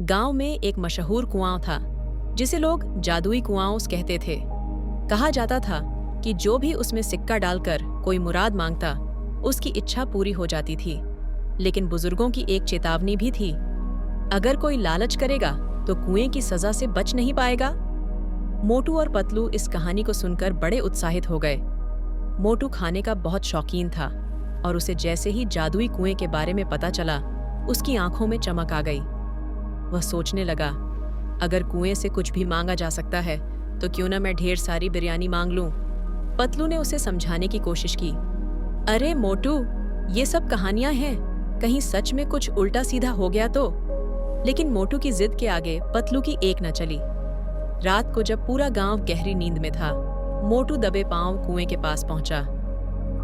गांव में एक मशहूर कुआं था जिसे लोग जादुई कुआं कहते थे। कहा जाता था कि जो भी उसमें सिक्का डालकर कोई मुराद मांगता उसकी इच्छा पूरी हो जाती थी। लेकिन बुजुर्गों की एक चेतावनी भी थी, अगर कोई लालच करेगा तो कुएं की सजा से बच नहीं पाएगा। मोटू और पतलू इस कहानी को सुनकर बड़े उत्साहित हो गए। मोटू खाने का बहुत शौकीन था और उसे जैसे ही जादुई कुएं के बारे में पता चला उसकी आंखों में चमक आ गई। वह सोचने लगा, अगर कुएं से कुछ भी मांगा जा सकता है तो क्यों ना मैं ढेर सारी बिरयानी मांग लूं। पतलू ने उसे समझाने की कोशिश की, अरे मोटू, ये सब कहानियां हैं, कहीं सच में कुछ उल्टा सीधा हो गया तो। लेकिन मोटू की जिद के आगे पतलू की एक न चली। रात को जब पूरा गांव गहरी नींद में था, मोटू दबे पांव कुएं के पास पहुंचा।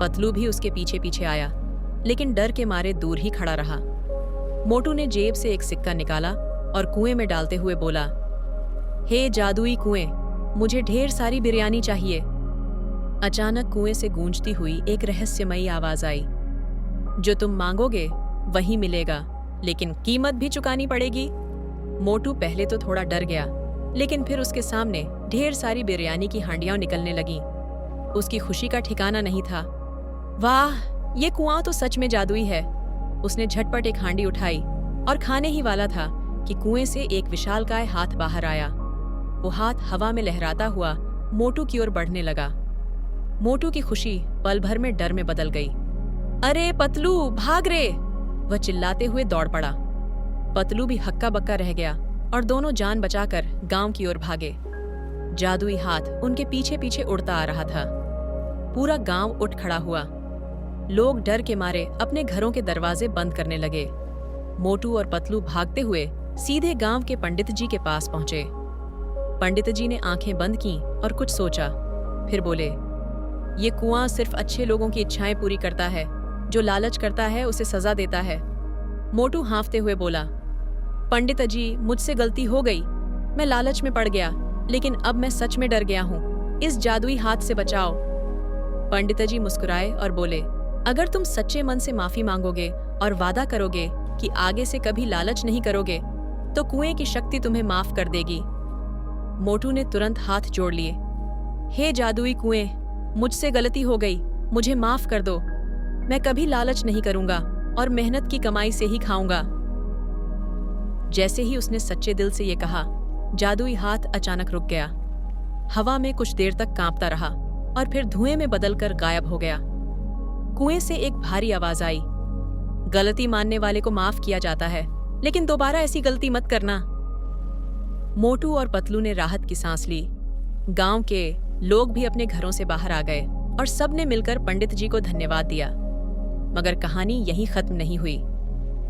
पतलू भी उसके पीछे पीछे आया, लेकिन डर के मारे दूर ही खड़ा रहा। मोटू ने जेब से एक सिक्का निकाला और कुएं में डालते हुए बोला, हे जादुई कुएं, मुझे ढेर सारी बिरयानी चाहिए। अचानक कुएं से गूंजती हुई एक रहस्यमयी आवाज आई, जो तुम मांगोगे वही मिलेगा, लेकिन कीमत भी चुकानी पड़ेगी। मोटू पहले तो थोड़ा डर गया, लेकिन फिर उसके सामने ढेर सारी बिरयानी की हांडियां निकलने लगीं। उसकी खुशी का ठिकाना नहीं था। वाह, ये कुआं तो सच में जादुई है। उसने झटपट एक हांडी उठाई और खाने ही वाला था कि कुएं से एक विशालकाय हाथ बाहर आया। वो हाथ हवा में लहराता हुआ मोटू की ओर बढ़ने लगा। मोटू की खुशी पल भर में डर में बदल गई। अरे पतलू, भाग रे! वह चिल्लाते हुए दौड़ पड़ा। पतलू भी हक्का बक्का रह गया और दोनों जान बचाकर गांव की ओर भागे। जादुई हाथ उनके पीछे पीछे उड़ता आ रहा था। पूरा गांव उठ खड़ा हुआ। लोग डर के मारे अपने घरों के दरवाजे बंद करने लगे। मोटू और पतलू भागते हुए सीधे गांव के पंडित जी के पास पहुंचे। पंडित जी ने आंखें बंद की और कुछ सोचा, फिर बोले, ये कुआं सिर्फ अच्छे लोगों की इच्छाएं पूरी करता है, जो लालच करता है उसे सजा देता है। मोटू हांफते हुए बोला, पंडित जी, मुझसे गलती हो गई, मैं लालच में पड़ गया, लेकिन अब मैं सच में डर गया हूँ, इस जादुई हाथ से बचाओ। पंडित जी मुस्कुराए और बोले, अगर तुम सच्चे मन से माफी मांगोगे और वादा करोगे कि आगे से कभी लालच नहीं करोगे, तो कुएं की शक्ति तुम्हें माफ कर देगी। मोटू ने तुरंत हाथ जोड़ लिए। हे जादुई कुएं, मुझसे गलती हो गई, मुझे माफ कर दो। मैं कभी लालच नहीं करूंगा और मेहनत की कमाई से ही खाऊंगा। जैसे ही उसने सच्चे दिल से ये कहा, जादुई हाथ अचानक रुक गया। हवा में कुछ देर तक कांपता रहा और फिर धुएं में बदलकर गायब हो गया। कुएं से एक भारी आवाज आई, गलती मानने वाले को माफ किया जाता है, लेकिन दोबारा ऐसी गलती मत करना। मोटू और पतलू ने राहत की सांस ली। गांव के लोग भी अपने घरों से बाहर आ गए और सबने मिलकर पंडित जी को धन्यवाद दिया। मगर कहानी यहीं खत्म नहीं हुई।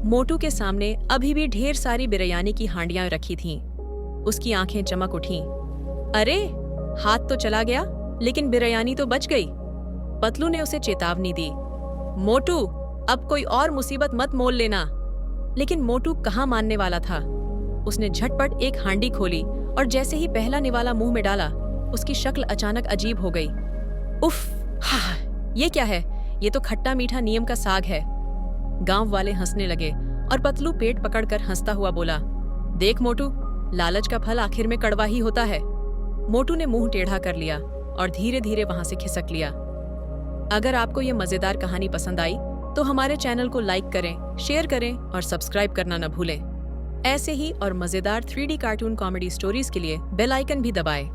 मोटू के सामने अभी भी ढेर सारी बिरयानी की हांडियां रखी थीं। उसकी आंखें चमक उठीं। अरे, हाथ तो चला गया, लेकिन बिरयानी तो बच गई। पतलू ने उसे चेतावनी दी, मोटू, अब कोई और मुसीबत मत मोल लेना। लेकिन मोटू कहाँ मानने वाला था। उसने झटपट एक हांडी खोली और जैसे ही पहला निवाला मुंह में डाला, उसकी शक्ल अचानक अजीब हो गई। उफ, ये क्या है? ये तो खट्टा मीठा नीम का साग है। गांव वाले हंसने लगे और पतलू पेट पकड़कर हंसता हुआ बोला, देख मोटू, लालच का फल आखिर में कड़वा ही होता है। मोटू ने मुंह टेढ़ा कर लिया और धीरे धीरे वहां से खिसक लिया। अगर आपको ये मजेदार कहानी पसंद आई तो हमारे चैनल को लाइक करें, शेयर करें और सब्सक्राइब करना न भूलें। ऐसे ही और मजेदार 3D कार्टून कॉमेडी स्टोरीज के लिए बेल आइकन भी दबाएं।